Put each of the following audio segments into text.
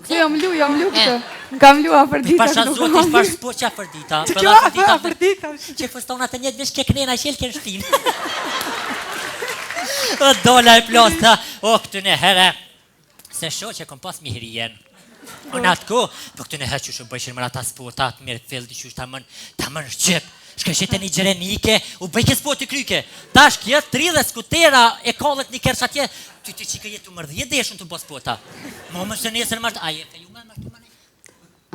Jam lu këtë. Kam lu Afrodita. Pasha zotish pash po që Afrodita. Afrodita. Që fëstona të njëtë vesh ke knena qel ke në shtin. O dola e plosta. O këtë në herë. Se sho që kom pas mihrien. O në atë ko. Po këtë në herë që shumë bëjshin mëra ta sportat. Mirë fildi që ta mën shqip. Shkëshete një gjerenike, u bëjke sport të kryke. Ta shkje, 30 skutera e kallet një kërsh atje, ty qike jetu mërdhje deshën të bo sporta. Mo më së nesër mërtë, a je fe ju me mërtë më ne?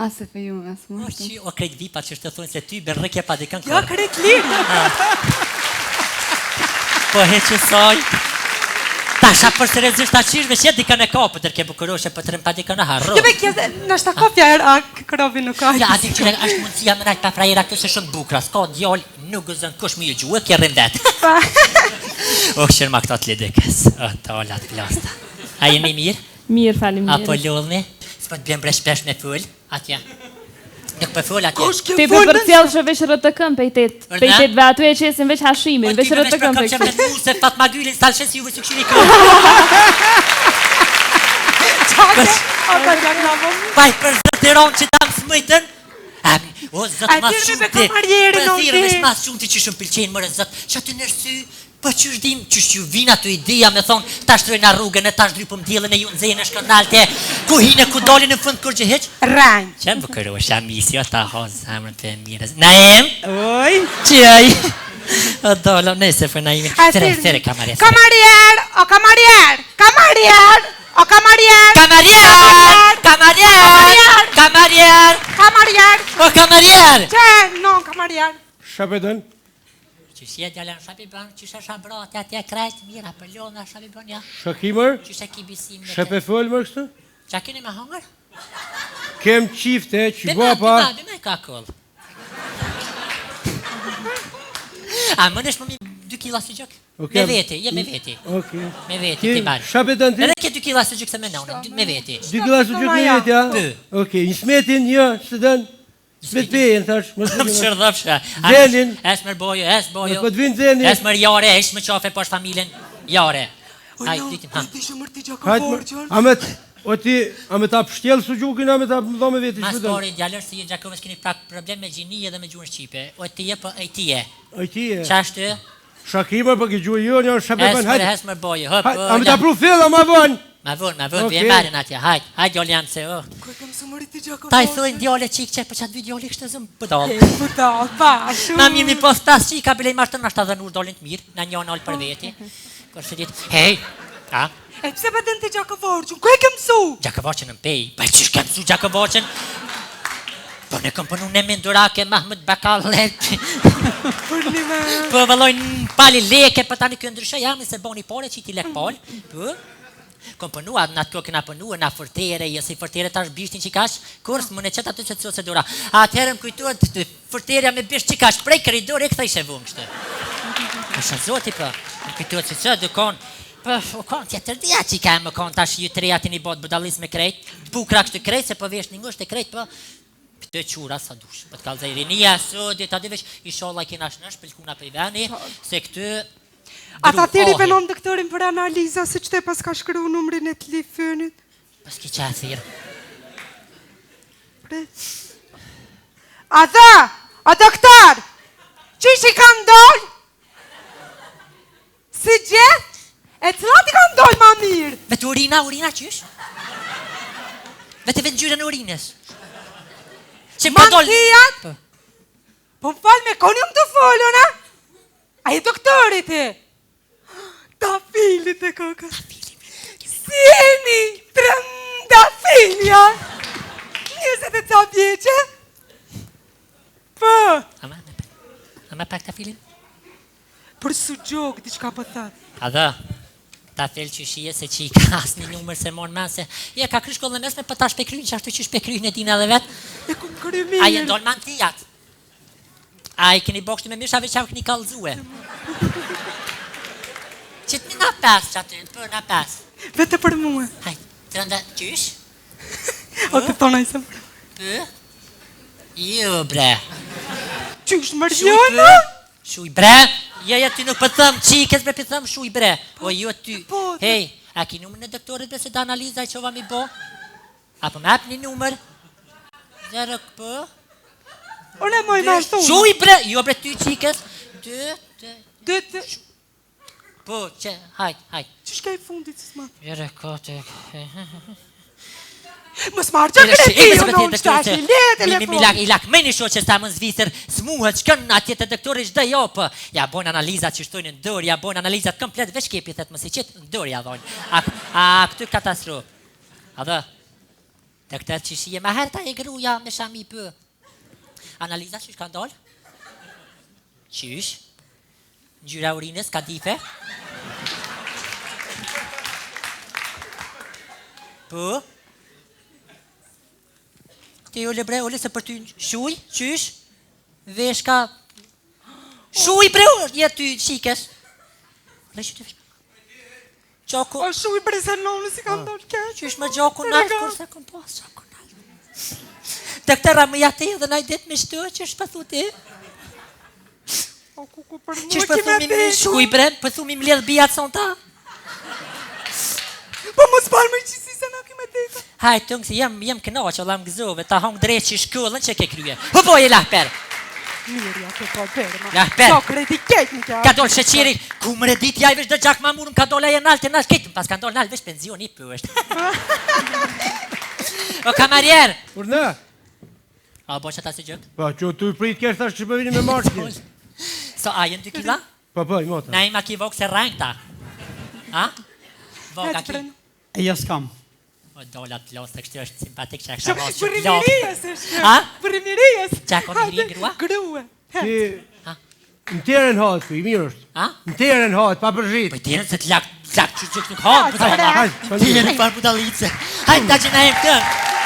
A se fe ju me së mërtë. O krejt vipa që shtë thonë se ty bërrëkje pa dikën kërë. Ja, krejt lirë. Po heqë soj. Ta sha përsërëzisht ta qishve që dikën e kapë, tërke bukuroshe për tërëm pa dikën e harro. Jëve kje, nështë ta kopja a kërovi nuk ajtë. Ja, ati qire është mundësia më najtë pa frajera këse shumë bukra, s'ka djallë nuk gëzën kush më ju gjuë, kje rëndet. O, shërë ma këta të lidikës, o, talat plasta. A jeni mirë? Mirë, falim mirë. Apo lullni? S'po të bjem bresh me full, atje. Nuk për full atje. Ti për përcjell shë vesh rëtëkëm pejtetve aty e qesin veç hashimin, veç rëtëkëm për këtë. Që se fat ma gyllin, s'tal shes juve së këshini kërë. Vaj, për zëtiron që tam smëjtën, o, zëtë ma shumëti, për thirë vesh ma shumëti që shumë pilqenë mërë zëtë, që aty nërsy, po që shdim, që shju vina të ideja me thonë, ta shtrojnë a rrugën e ta shdrypëm djelën e ju në zejnë e shkënalte, ku hinë e ku dolin në fund kur që heq? Rajnë. Që më kërë shamisi, o ta hozë zamrën për mirës. Naim? Oj. Qëj? O dolo, nëse për naimi. Fere, kamarier. Kamarier, o kamarier, kamarier, o kamarier. Kamarier! Kamarier! Kamarier! Kamarier. O kamarier! Që, no, kamarier. Shapedën? Qëshje djallën shabibën, qëshje shabrati atje krejt, mira për lona shabibën, ja. Shakimër? Qëshje ki bisim në Shape folë mërë kështë? Qa keni me hangër? Kem qifte që bapa... Bime ka kull. A më nëshë më mi 2 kila së gjëk? Me veti, je me veti. Me veti, ti banë. Shapedën ti? Edhe ke 2 kila së gjëk se me nëunë, me veti. 2 kila së gjëk me veti, ja? Oke, një smetin, një, së dënë. Smet pejen, thash. Më shërdhëpshë. Zenin. Es mërë bojo, es bojo. Po të vinë zenin. Es mërë jare, es më qafe posh familjen jare. Hajt, ditin, ha. Ishë mërë ti gjako forqën. Amet, o ti, amet apë shtjelë së gjukin, amet apë më dhome veti Mas shpëtën. pori, djallër, si je Gjakovës keni pak problem me gjinije dhe me gjuhën Shqipe. O ti je për e ti je. O ti je. Qashtë? Shakimër për ki gjuhë jo, një shapedën, hajt. Es mërë bojo, hëp. Amet apë pru filla, ma vonë. Ma vonë, vje marin atje, hajt, hajt djallë jam se, o. Kërë kam së mëri ti gjako Ta i thujnë djallë qik që për qatë dy djallë i kështë zëmë pëdallë. Pëdallë, pa, shumë. Na mirë mi pos 5 qika bilej mashtën, nashtë adhe nur dolin të mirë, na një nalë për veti. Kërë shë ditë, hej, a? E pse pëtën ti gjako forqën, ku e ke mësu? Gjakovoqen në mpej, pa qysh ke mësu Gjakovoqen? Po ne kom punu në Mendurake, Mahmud Bakallet. Po vëllojnë pali leke, për tani kjo ndryshë jam, se boni pare që i ti lek pal. Kom punu, në atë kjo këna punu, në fërtere, jësi fërtere tash bishtin qikash, kurs më në qëtë atë që të procedura. Atëherë më kujtuat fërtereja me bisht qikash, prej koridor e këta ishe vungë shtë. Më shazoti për, më kujtuat që që dukon, o kon tjetër dhja që i ka më kon tash ju të reja të një botë budalis me krejt, bukra kështë krejt, se po vesh një ngusht e krejt, po të qura sa dush, po të kalë zajri, një sodi, ta divesh, i sholla i kina shnesh, pëllkuna për i veni, se këtë ata thiri venon doktorin për analiza, se qëte pas ka shkru numrin e telefonit. Pas ki qa thirë. A doktor, qish i ka ndoll? Si gjithë? E cilat i ka ndoll ma mirë? Vete urina qysh? Vete vetë gjyre në urinës. Mantijat? Po më falë me koni më të folën, a? A i doktorit e? Ta filit e koka. Sieni, trënda filja. 20 e ca vjeqe? Po. Ama pak ta filin? Për su gjokë, diçka për thatë. A dhe, ta fil që shije se që i ka asë një numër se mon men se je ka kry shkollë në mesme për ta shpekryjnë që ashtu që shpekryjnë e dina dhe vetë. E ku më kërë mirë. A je ndollë mantijat. A i keni bokshtu me mishave që avë këni kalzue. Qëtë një na pas që aty, për na pas. Vete për mua. Haj, të rënda, qysh? O të tonaj se për. Për? Ju bre. Qysh mërgjona? Shuj bre. Ja ty nuk për thëmë qikës bre për thëmë shuj bre. O ju ty. Hej, a ki numër në doktorit bre se da analiza i qova mi bo? Apo më hap një numër. 0 po. Unë e moj me ashtu. Shuj bre, jo bre ty qikës. 2. Po, hajt. Që shka I fundit si s'ma? 0 4. Më s'marë që kreti, unë shtash I le telefon. I lak, me një shoqe sta më zvisër, smuhet, shkën atje të doktori çdo jopë. Ja bojnë analizat që shtojnë në dorë, ja bojnë analizat komplet, veç kepi thet më si qit në dorë ja dhojnë. A këty katastrofë. A dhe, doktor që shije ma herta e gruja me shami pë. Analiza që ka ndalë? Qysh? Ngjyra urinës, ka dife? Po? Ti ole bre, ole se për ty shuj, qysh? Veshka... Shuj bre, je ty shikes. Ole që ty veshka. Gjoko... O shuj bre se nënë si ka ndalë keq. Qysh më gjoko nalë, kurse kom pas gjoko nalë. Doktera më jate dhe na I dit me shtu, qysh për thu ti? O kuku për më Qysh për thu mi më shuj bre, për thu mi më ledh bijat son ta? Po mos palë me qësi se na kime teka. Hajt, tëngë si jem kënaq, Allah më gëzove, ta hong drejt që shkollën që ke krye. Po je lahper. Mirja ke po perma. Lahper. So kredi keq në kja. Ka dollë sheqiri, ku më redit jaj vesh dhe gjak ma murëm, ka dollë aje nalë të nash, ketëm pas ka dollë nalë vesh penzion I për është. O kamarjer. Urna? A bo që ta si gjëk? Po, që tu I prit kesh tash që përvini me marqë. So, a jenë 2 kila? Po, I mota. Na ima ki vokë se rangë ta. Ha? Vokë a ki? Ja s'kam. O dolla të losë të kështë është simpatik që a kështë mos që Për të mirijas është. Ha? Për mirijas. Qa ko mirin grua? Grua. Ti... Ha? Në teren hatë, I mirë është. Ha? Në teren hatë, pa përshit. Po I tjerën se të lak që nuk hatë, Ha, për hajt, të tjerën farë budalice. Hajt, ta që na jem të.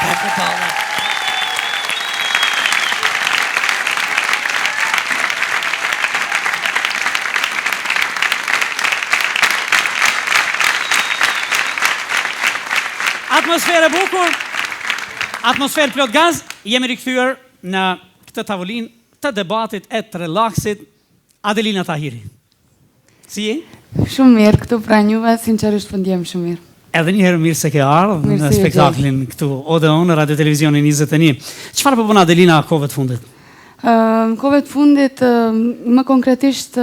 Hajt në bala. Atmosferë bukur, atmosferë plot gaz, jemi rikthyer në këtë tavolinë të debatit e të relaksit. Adelina Tahiri. Si je? Shumë mirë këtu pra juve, sinqerisht po ndjem shumë mirë. Edhe një herë mirë se ke ardhur në Mirë se spektaklin këtu Odeon në Radio Televizionin 21. Çfarë po bën Adelina kohëve të fundit? Kohëve të fundit, më konkretisht,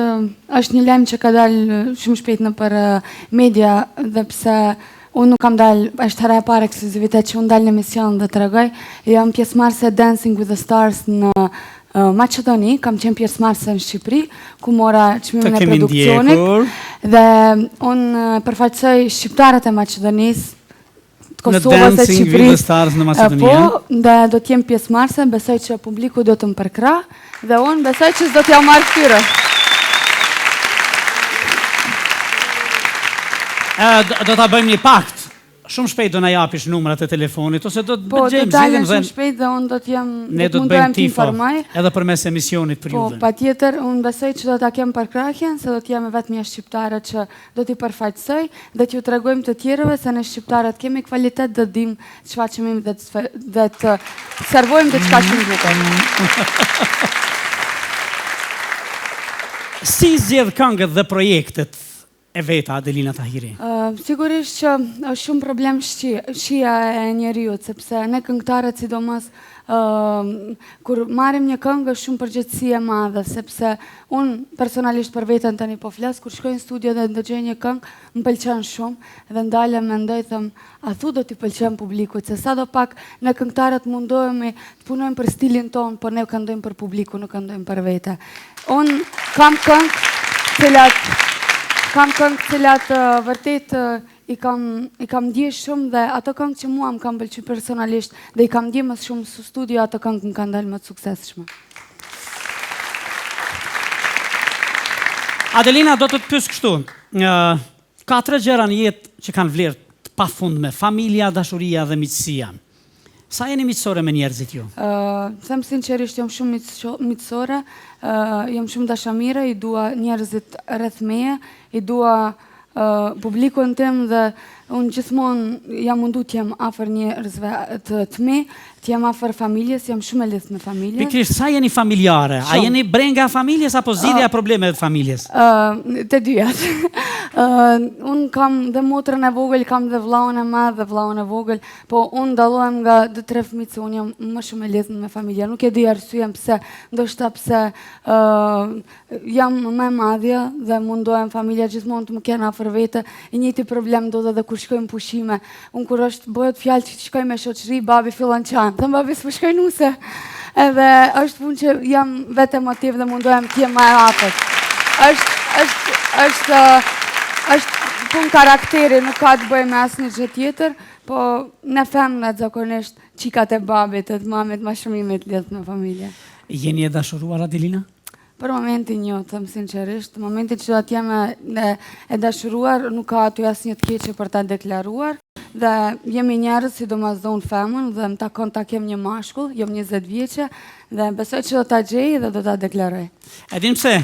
është një lajm që ka dalë shumë shpejt në për media dhe pse unë nuk kam dalë, është hera e parë ekskluzivitet që unë dalë në emision dhe të regoj, jam pjesëmarrëse Dancing with the Stars në Maqedoni, kam qenë pjesëmarrëse në Shqipëri, ku mora çmimin e produksionit, dhe unë përfaqësoj shqiptarët e Maqedonisë, të Kosovës e Shqipërisë, po, dhe do të jem pjesëmarrëse, besoj që publiku do të më përkrah, dhe unë besoj që s'do t'ja marrë fytyrë. Do ta bëjmë një pakt. Shumë shpejt do na japish numrat e telefonit ose do të Po, do bëjmë dalën shumë shpejt dhe unë do t'jem, ne do të bëjmë tifo edhe përmes emisionit për ju. Po, patjetër, unë besoj që do ta kem përkrahjen, se do t'jem vetëm një shqiptare që do t'i përfaqësoj dhe t'ju tregojmë të tjerëve se ne shqiptarët kemi kvalitet dhe dim çfarë çmim dhe të servojmë diçka shumë bukur. Si zgjedh këngët dhe projektet e veta Adelina Tahiri? Sigurisht që është shumë problem shija e njeriut, sepse ne këngëtarët sidomos kur marrim një këngë është shumë përgjegjësi e madhe, sepse unë personalisht për veten tani po flas, kur shkoj në studio dhe ndëgjoj një këngë, më pëlqen shumë dhe ndalem mendoj them, a thu do t'i pëlqen publikut, se sadopak ne këngëtarët mundohemi të punojmë për stilin ton, por ne këndojmë për publikun, nuk këndojmë për vete. Unë kam këngë cilat vërtet i kam ndje shumë dhe ato këngë që mua më kam pëlqyer personalisht dhe i kam ndje më shumë në studio, ato këngë më kanë dalë më të suksesshme. Adelina, do të të pyes kështu. Ka 3 gjëra në jetë që kanë vlerë të pafundme: familja, dashuria dhe miqësia. Sa jeni miqësore me njerëzit ju? Them sinqerisht, jam shumë miqësore, jam shumë dashamire, i dua njerëzit rreth meje, i dua publikun tim dhe unë gjithmonë jam mundu të jem afër njerëzve të mi, të jem afër familjes, jam shumë e lidhur me familjen. Pikërisht, sa jeni familjare? A jeni brenga familjes apo zgjidhja problemeve të familjes? Të dyjat. Unë kam dhe motrën e vogël, kam dhe vllahun e madh dhe vllahun e vogël, po unë dallohem nga 2-3 fëmijë, se unë jam më shumë e lidhur me familjen. Nuk e di arsyen pse, ndoshta pse jam më e madhja dhe mundohem familja gjithmonë të më kenë afër vete. I njëjti problem ndodh edhe kur shkojmë pushime. Unë kur bëhet fjalë që shkoj me shoqëri, babi fillon çan. Thëm babi s'po shkoj nuse. Edhe është punë që jam vetë emotiv dhe mundohem të jem më e afërt. Është punë karakteri, nuk ka të bëjë me asnjë gjë tjetër, po në femrat zakonisht çikat e babit, të mamit, më shumë jemi të lidhur me familje. Jeni e dashuruar, Adelina? Për momentin jo, thëmë sinqerisht, momentin që do të jem e dashuruar, nuk ka aty asnjë të keqe për ta deklaruar, dhe jemi njerëz, sidomos unë femën, dhe më takon ta kem një mashkull, jam 20 vjeçe, dhe besoj që do ta gjej dhe do ta deklaroj. E din pse?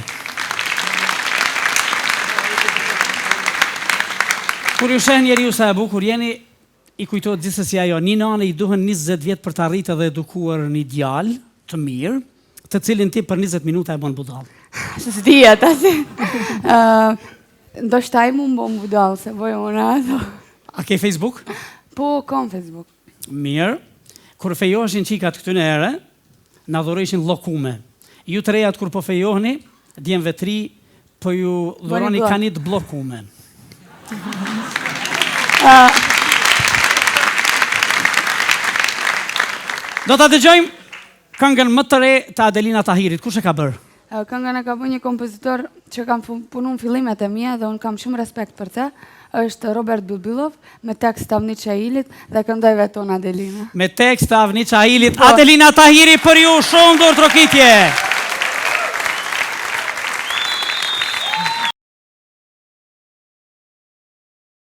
Kur ju sheh njeriu sa e bukur jeni, i kujtohet gjithsesi ajo, një nane i duhen 20 vjet për të arritur dhe edukuar një djalë të mirë, të cilin ti për 20 minuta e bën budall. S'dihet asi. Ndoshta ai më bën budall, se bëj unë ato. A ke Facebook? Po, kam Facebook. Mirë. Kur fejoheshin qikat këtyne ere, na dhuroheshin llokume. Ju të rejat kur po fejohni, djemve 3 po ju dhuroni kanit bllokume. Do ta dëgjojmë këngën më të re të Adelina Tahirit. Kush e ka bërë? Këngën e ka bërë një kompozitor që kam punu në fillimet e mia dhe unë kam shumë respekt për të. Është Robert Bubylov me tekst të Avni Çailit dhe këndoj veton Adelina. Me tekst të Avni Çailit, Adelina Tahiri për ju, shumë dur trokitje.